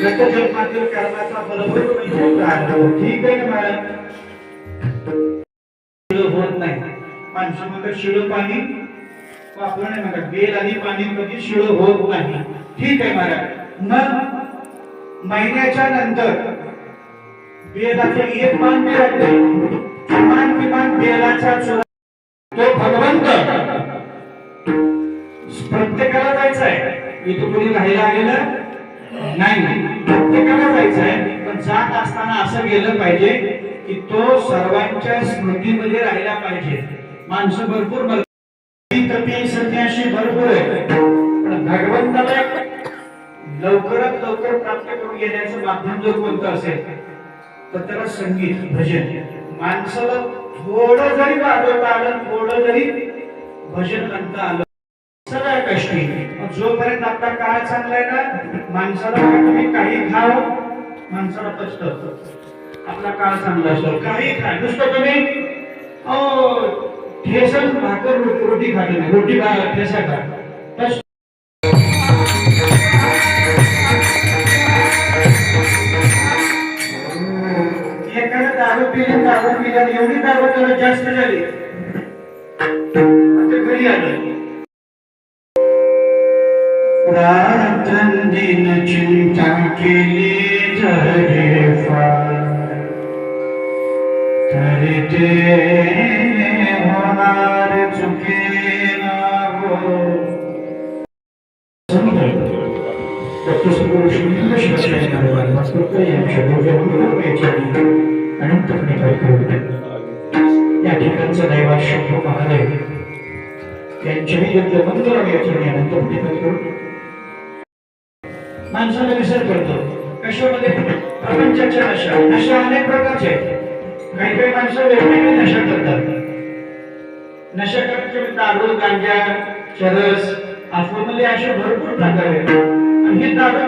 गत जन्मातील कर्माचा फलभोग ठीक आहे ना महाराज. होत नाही माणसं मग शिळ पाणी वापरू नये मग बेल आणि पाणी कधी शिळ होत नाही. ठीक आहे महाराज. मग महिन्याच्या नंतर बेलाचे एक पान बी राहते किमान बेलाचा चुरा तो भगवंत प्रत्येकाला जायचं आहे. इथं कोणी राहायला आलेलं नाही. प्रत्येकाला जायचं आहे पण जात असताना असं गेलं पाहिजे की तो सर्वांच्या स्मृतीमध्ये राहिला पाहिजे. माणसं भरपूर तपी संन्यासी भरपूर आहे पण भगवंताला लवकरात लवकर प्राप्त करून घेण्याचं माध्यम जर कोणतं असेल तर त्याला संगीत भजन. माणसाला थोडं जरी वाजवता आलं थोडं जरी भजन म्हणता आलं सगळ्या कष्टी. जोपर्यंत आपला काळ चांगला आहे ना माणसाला तुम्ही काही खाव माणसाला पचत. आपला काळ चांगला असतो काही खा नुसतं तुम्ही ठेसन भाकर रोटी खाते नाही रोटी ठेसा खा. एखादा दारू पिल्याने एवढी दारू त्याला जास्त झाली घरी आलं. रात्रं दिन चिंता केली झरे फार तरी ते होणार चुकेना हो. या ठिकाणचं दैवात शंभू महादेव त्यांच्याही योग्य मंदिर या ठिकाणी अनंत करून माणसाला विसर करतो. कशामध्ये प्रपंचाच्या नशा अनेक प्रकारचे. काही काही माणसं वेगवेगळी नशा करतात. नशा करण्याचे दारू गांजा चरस अफवामध्ये असे भरपूर प्रकार आहेत. आणि हे दारू